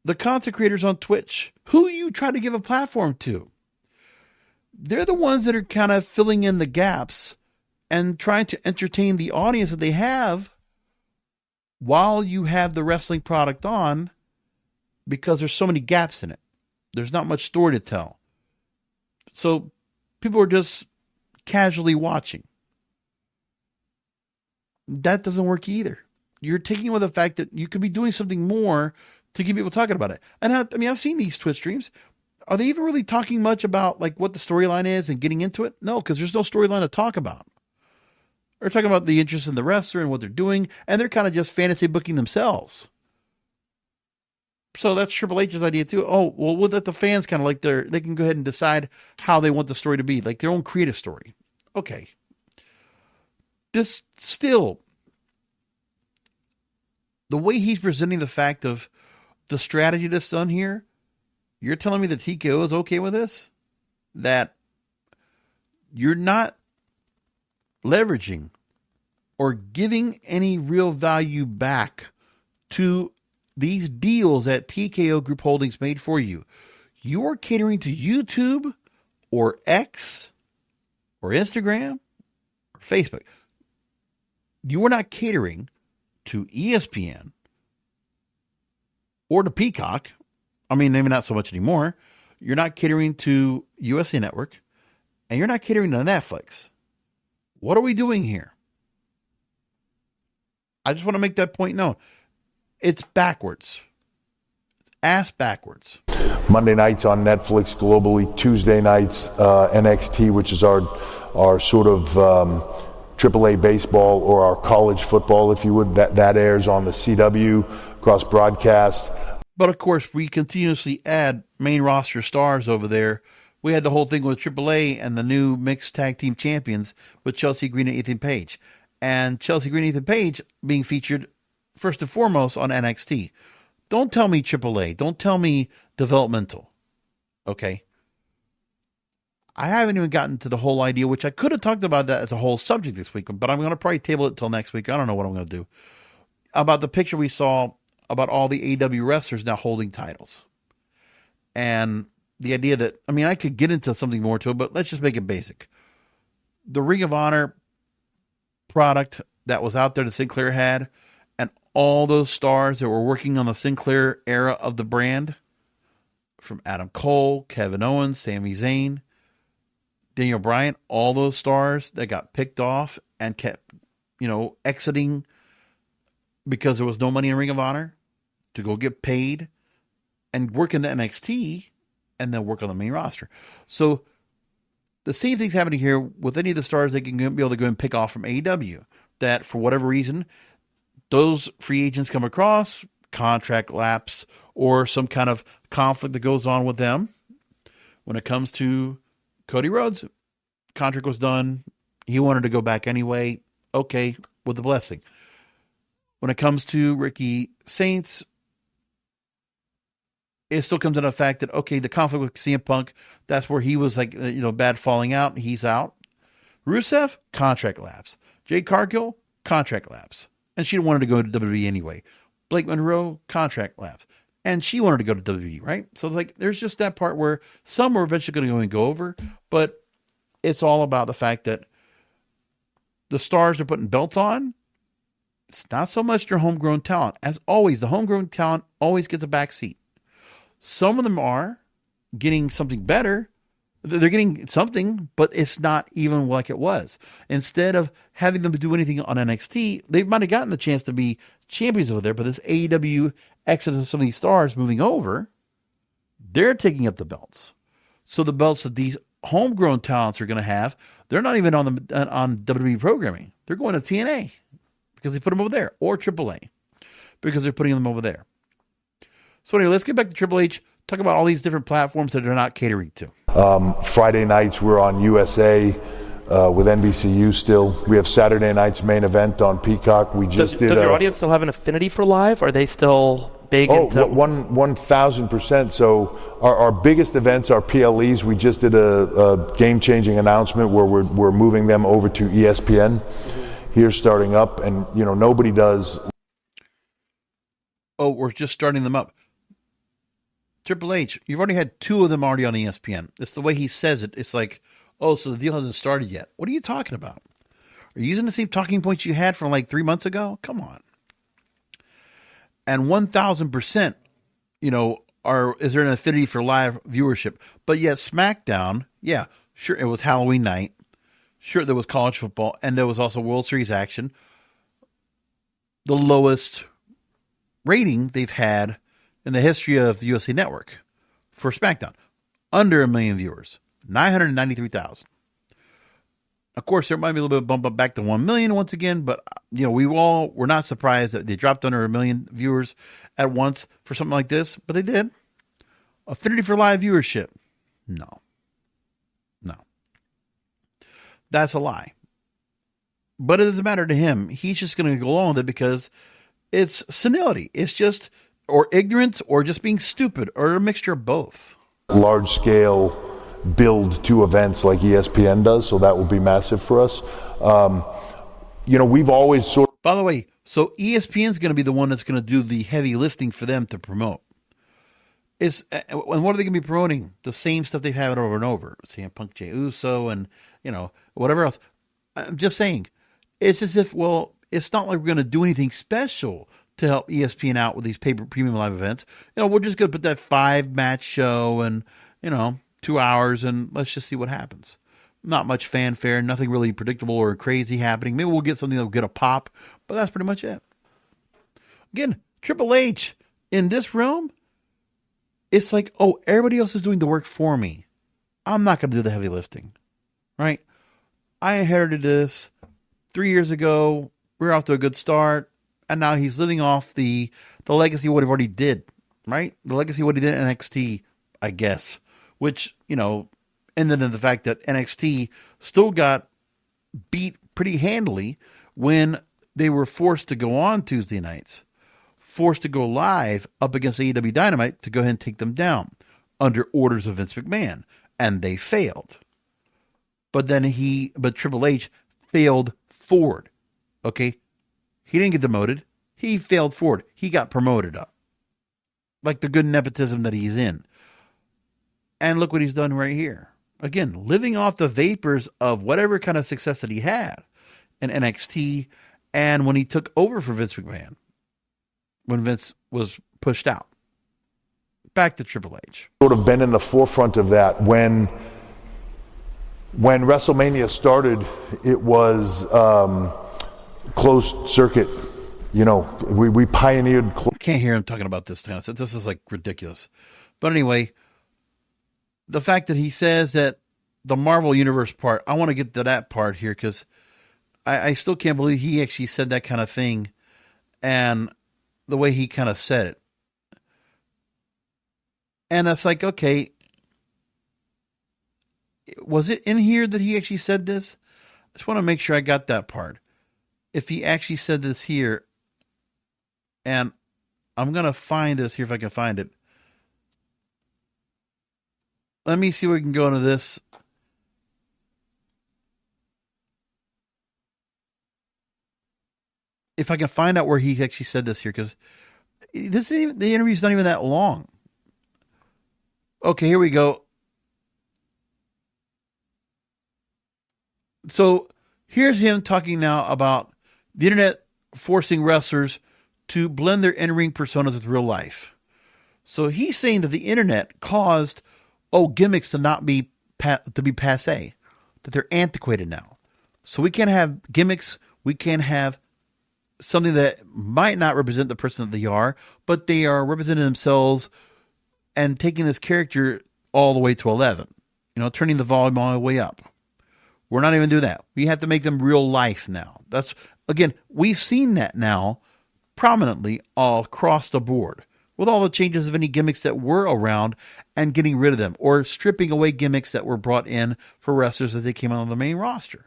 the content creators on Twitch, who you try to give a platform to, they're the ones that are kind of filling in the gaps and trying to entertain the audience that they have while you have the wrestling product on, because there's so many gaps in it. There's not much story to tell. So people are just casually watching. That doesn't work either. You're taking away the fact that you could be doing something more to get people talking about it. And I've seen these Twitch streams. Are they even really talking much about like what the storyline is and getting into it? No, because there's no storyline to talk about. They're talking about the interest in the wrestler and what they're doing, and they're kind of just fantasy booking themselves. So that's Triple H's idea too. Oh, well, we'll let the fans kind of like they can go ahead and decide how they want the story to be, like their own creative story. Okay. This still, the way he's presenting the fact of the strategy that's done here, you're telling me that TKO is okay with this? That you're not leveraging or giving any real value back to these deals that TKO Group Holdings made for you. You are catering to YouTube or X or Instagram or Facebook. You are not catering to ESPN or to Peacock. I mean, maybe not so much anymore. You're not catering to USA Network, and you're not catering to Netflix. What are we doing here? I just want to make that point known. It's backwards. It's ass backwards. Monday nights on Netflix globally, Tuesday nights NXT, which is our sort of AAA baseball or our college football, if you would. That airs on the CW cross broadcast. But of course, we continuously add main roster stars over there. We had the whole thing with AAA and the new mixed tag team champions with Chelsea Green and Ethan Page. And Chelsea Green and Ethan Page being featured first and foremost on NXT. Don't tell me AAA. Don't tell me developmental. Okay? I haven't even gotten to the whole idea, which I could have talked about that as a whole subject this week, but I'm going to probably table it till next week. I don't know what I'm going to do. About the picture we saw about all the AEW wrestlers now holding titles. And the idea that, I could get into something more to it, but let's just make it basic. The Ring of Honor product that was out there that Sinclair had, and all those stars that were working on the Sinclair era of the brand, from Adam Cole, Kevin Owens, Sami Zayn, Daniel Bryan, all those stars that got picked off and kept, exiting because there was no money in Ring of Honor to go get paid and work in the NXT and then work on the main roster. So the same thing's happening here with any of the stars they can be able to go and pick off from AEW, that for whatever reason, those free agents come across, contract lapse, or some kind of conflict that goes on with them. When it comes to Cody Rhodes, contract was done. He wanted to go back anyway. Okay, with the blessing. When it comes to Ricky Saints, it still comes to the fact that, okay, the conflict with CM Punk, that's where he was like, bad falling out. He's out. Rusev, contract lapse. Jade Cargill, contract lapse. And she wanted to go to WWE anyway. Blake Monroe, contract lapse. And she wanted to go to WWE, right? So there's just that part where some are eventually going to go over, but it's all about the fact that the stars are putting belts on. It's not so much their homegrown talent. As always, the homegrown talent always gets a back seat. Some of them are getting something better. They're getting something, but it's not even like it was. Instead of having them do anything on NXT, they might have gotten the chance to be champions over there, but this AEW exodus of some of these stars moving over, they're taking up the belts. So the belts that these homegrown talents are going to have, they're not even on WWE programming. They're going to TNA because they put them over there, or AAA because they're putting them over there. So anyway, let's get back to Triple H. Talk about all these different platforms that they're not catering to. Friday nights we're on USA. with NBCU still. We have Saturday night's main event on Peacock. We just does your audience still have an affinity for live? Are they still big into... 1,000%. So our biggest events are PLEs. We just did a game-changing announcement where we're moving them over to ESPN here starting up. And, nobody does... Oh, we're just starting them up. Triple H, you've already had 2 of them already on ESPN. It's the way he says it. It's like, oh, so the deal hasn't started yet. What are you talking about? Are you using the same talking points you had from like 3 months ago? Come on. And 1,000%, is there an affinity for live viewership? But yet SmackDown, yeah, sure, it was Halloween night. Sure, there was college football, and there was also World Series action. The lowest rating they've had in the history of USA Network for SmackDown. Under 1 million viewers. 993,000. Of course, there might be a little bit of bump up back to 1 million once again, but we're not surprised that they dropped under 1 million viewers at once for something like this, but they did. Affinity for live viewership. No. That's a lie. But it doesn't matter to him. He's just going to go along with it because it's senility. It's just, or ignorance, or just being stupid, or a mixture of both. Large scale build to events like ESPN does, so that will be massive for us. We've always sort of... By the way, so ESPN's going to be the one that's going to do the heavy lifting for them to promote. And what are they going to be promoting? The same stuff they've had over and over. CM Punk, Jey Uso, and, whatever else. I'm just saying, it's as if, it's not like we're going to do anything special to help ESPN out with these premium live events. We're just going to put that 5-match show and, 2 hours, and let's just see what happens. Not much fanfare, nothing really predictable or crazy happening. Maybe we'll get something that'll get a pop, but that's pretty much it. Again, Triple H, in this realm, it's like, oh, everybody else is doing the work for me. I'm not going to do the heavy lifting, right? I inherited this 3 years ago. We're off to a good start, and now he's living off the legacy of what he already did, right? The legacy of what he did in NXT, I guess, which, ended in the fact that NXT still got beat pretty handily when they were forced to go on Tuesday nights, forced to go live up against AEW Dynamite to go ahead and take them down under orders of Vince McMahon, and they failed. But Triple H failed forward. Okay? He didn't get demoted. He failed forward. He got promoted up. Like the good nepotism that he's in. And look what he's done right here. Again, living off the vapors of whatever kind of success that he had in NXT and when he took over for Vince McMahon, when Vince was pushed out. Back to Triple H. Sort of been in the forefront of that. When WrestleMania started, it was closed circuit. We pioneered... I can't hear him talking about this kind of stuff. This is like ridiculous. But anyway... The fact that he says that the Marvel Universe part, I want to get to that part here because I still can't believe he actually said that kind of thing and the way he kind of said it. And it's like, okay, was it in here that he actually said this? I just want to make sure I got that part. If he actually said this here, and I'm going to find this here if I can find it. Let me see if we can go into this. If I can find out where he actually said this here, because the interview's not even that long. Okay, here we go. So here's him talking now about the internet forcing wrestlers to blend their in-ring personas with real life. So he's saying that the internet caused gimmicks to not be passé, that they're antiquated now. So we can't have gimmicks. We can't have something that might not represent the person that they are, but they are representing themselves and taking this character all the way to 11. Turning the volume all the way up. We're not even doing that. We have to make them real life now. Again, we've seen that now prominently all across the board with all the changes of any gimmicks that were around and getting rid of them, or stripping away gimmicks that were brought in for wrestlers as they came out on the main roster.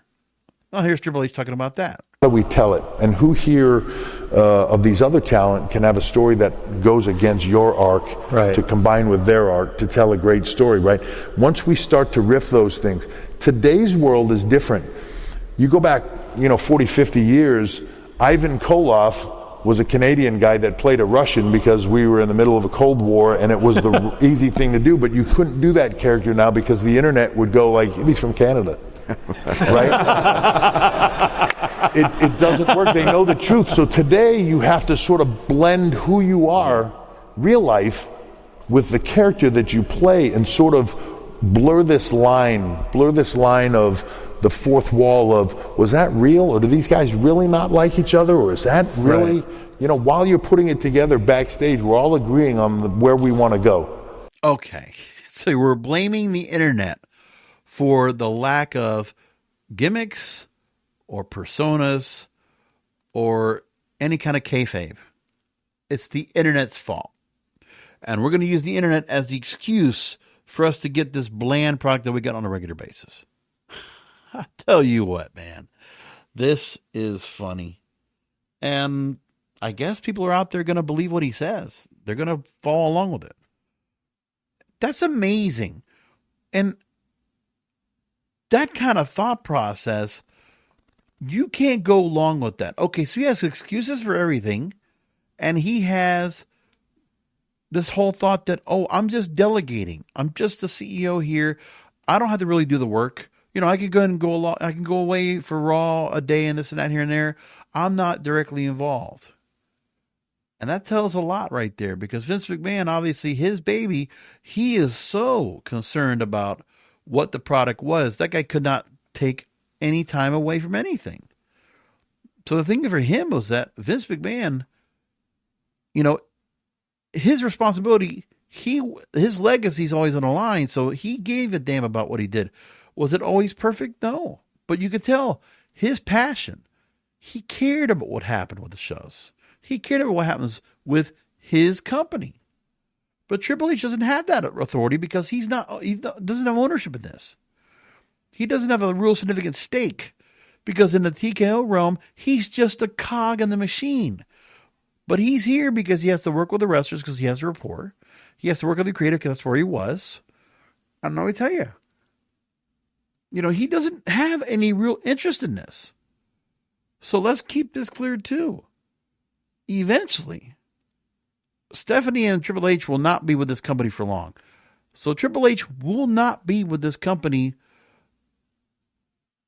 Well, here's Triple H talking about that. How do we tell it? And who here of these other talent can have a story that goes against your arc to combine with their arc to tell a great story, right? Once we start to riff those things, today's world is different. You go back, 40, 50 years, Ivan Koloff was a Canadian guy that played a Russian because we were in the middle of a Cold War and it was the easy thing to do, but you couldn't do that character now because the internet would go like, he's from Canada. Right? It doesn't work. They know the truth. So today you have to sort of blend who you are, real life, with the character that you play and sort of blur this line of the fourth wall of, was that real? Or do these guys really not like each other? Or is that really, while you're putting it together backstage, we're all agreeing on where we want to go. Okay. So we're blaming the internet for the lack of gimmicks or personas or any kind of kayfabe. It's the internet's fault. And we're going to use the internet as the excuse for us to get this bland product that we get on a regular basis. I tell you what, man, this is funny. And I guess people are out there going to believe what he says. They're going to follow along with it. That's amazing. And that kind of thought process, you can't go along with that. Okay, so he has excuses for everything, and he has this whole thought that, I'm just delegating. I'm just the CEO here. I don't have to really do the work. I could go and go along. I can go away for Raw a day and this and that here and there. I'm not directly involved. And that tells a lot right there, because Vince McMahon, obviously his baby, he is so concerned about what the product was. That guy could not take any time away from anything. So the thing for him was that Vince McMahon, his responsibility, his legacy is always on the line. So he gave a damn about what he did. Was it always perfect? No. But you could tell his passion. He cared about what happened with the shows. He cared about what happens with his company. But Triple H doesn't have that authority because he doesn't have ownership in this. He doesn't have a real significant stake because in the TKO realm, he's just a cog in the machine. But he's here because he has to work with the wrestlers because he has a rapport. He has to work with the creative because that's where he was. I don't know what to tell you. He doesn't have any real interest in this. So let's keep this clear too. Eventually, Stephanie and Triple H will not be with this company for long. So Triple H will not be with this company.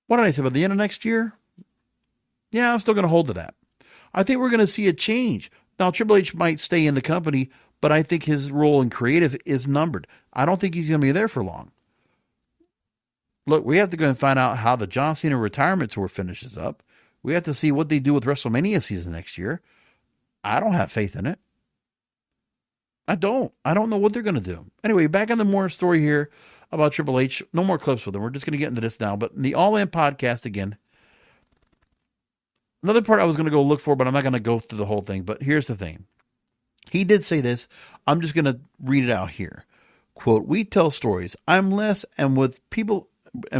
What did I say, by the end of next year? Yeah, I'm still going to hold to that. I think we're going to see a change. Now, Triple H might stay in the company, but I think his role in creative is numbered. I don't think he's going to be there for long. Look, we have to go and find out how the John Cena retirement tour finishes up. We have to see what they do with WrestleMania season next year. I don't have faith in it. I don't know what they're going to do. Anyway, back on the more story here about Triple H. No more clips with him. We're just going to get into this now. But in the All In podcast again, another part I was going to go look for, but I'm not going to go through the whole thing. But here's the thing. He did say this. I'm just going to read it out here. Quote, "We tell stories. I'm less, and people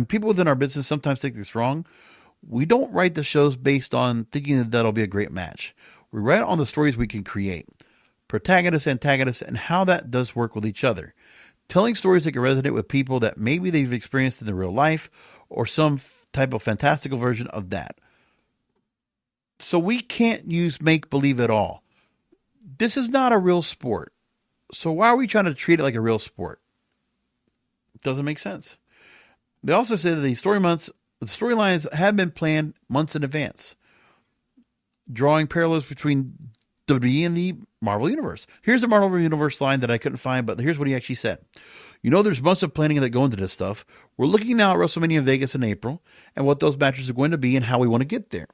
within our business sometimes think this wrong. We don't write the shows based on thinking that that'll be a great match. We write on the stories we can create. Protagonists, antagonists, and how that does work with each other. Telling stories that can resonate with people that maybe they've experienced in their real life or some type of fantastical version of that. So we can't use make-believe at all. This is not a real sport. So why are we trying to treat it like a real sport? It doesn't make sense. They also say that the storylines have been planned months in advance, drawing parallels between WWE and the Marvel Universe. Here's the Marvel Universe line that I couldn't find, but here's what he actually said. There's months of planning that go into this stuff. We're looking now at WrestleMania in Vegas in April and what those matches are going to be and how we want to get there.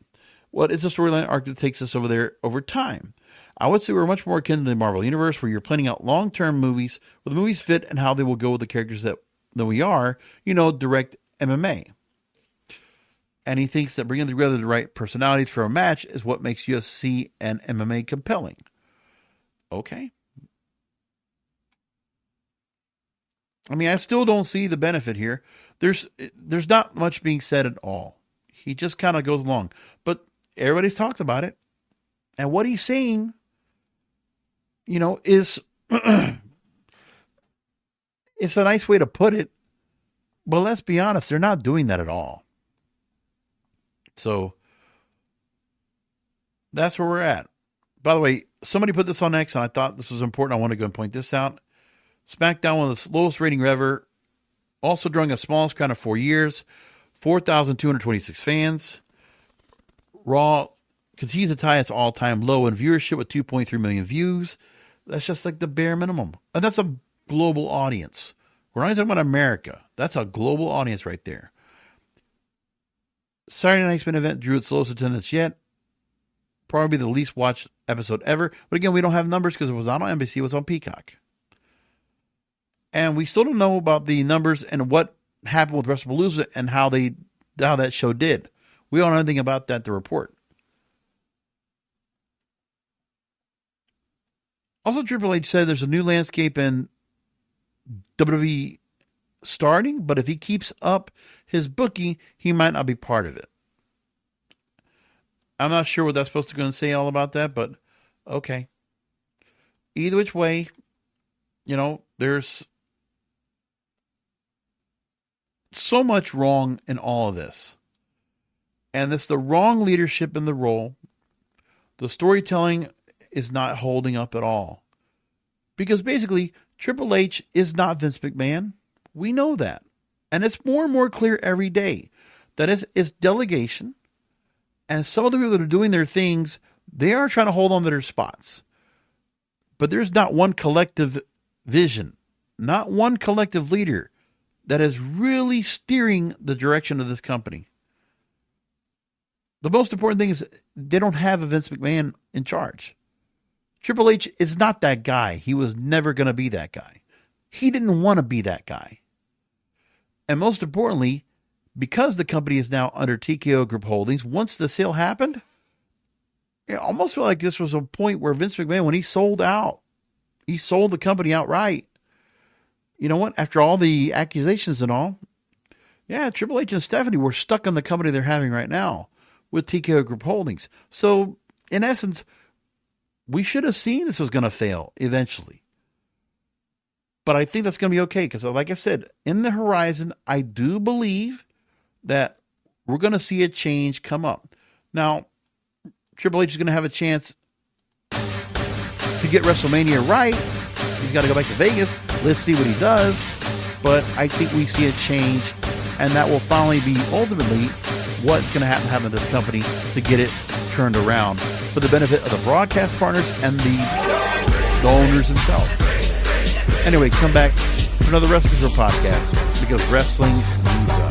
What is a storyline arc that takes us over there over time? I would say we're much more akin to the Marvel Universe, where you're planning out long-term movies, where the movies fit and how they will go with the characters that we are, direct MMA. And he thinks that bringing together the right personalities for a match is what makes UFC and MMA compelling. Okay. I mean, I still don't see the benefit here. There's not much being said at all. He just kind of goes along. But everybody's talked about it. And what he's saying, is it's a nice way to put it. But let's be honest, they're not doing that at all. So that's where we're at. By the way, somebody put this on X, and I thought this was important. I want to go and point this out. SmackDown, one of the lowest rating ever, also drawing a smallest crowd of 4 years, 4,226 fans. Raw continues to tie its all-time low in viewership with 2.3 million views. That's just like the bare minimum. And that's a global audience. We're not talking about America. That's a global audience right there. Saturday Night's Main Event drew its lowest attendance yet. Probably the least watched episode ever. But again, we don't have numbers because it was not on NBC. It was on Peacock. And we still don't know about the numbers and what happened with WrestlePalooza and how that show did. We don't know anything about that to report. Also, Triple H said there's a new landscape in WWE starting, but if he keeps up his booking, he might not be part of it. I'm not sure what that's supposed to go and say all about that, but okay. Either which way, there's so much wrong in all of this. And it's the wrong leadership in the role. The storytelling is not holding up at all. Because basically, Triple H is not Vince McMahon. We know that. And it's more and more clear every day that it's delegation. And some of the people that are doing their things, they are trying to hold on to their spots. But there's not one collective vision, not one collective leader that is really steering the direction of this company. The most important thing is they don't have a Vince McMahon in charge. Triple H is not that guy. He was never going to be that guy. He didn't want to be that guy. And most importantly, because the company is now under TKO Group Holdings, once the sale happened, it almost felt like this was a point where Vince McMahon, when he sold out, he sold the company outright. You know what? After all the accusations and all, Triple H and Stephanie were stuck on the company they're having right now with TKO Group Holdings. So, in essence, we should have seen this was going to fail eventually. But I think that's going to be okay because, like I said, in the horizon, I do believe that we're going to see a change come up. Now, Triple H is going to have a chance to get WrestleMania right. He's got to go back to Vegas. Let's see what he does. But I think we see a change, and that will finally be ultimately what's going to happen to this company to get it turned around for the benefit of the broadcast partners and the owners themselves. Anyway, come back for another Wrestling podcast because wrestling needs us.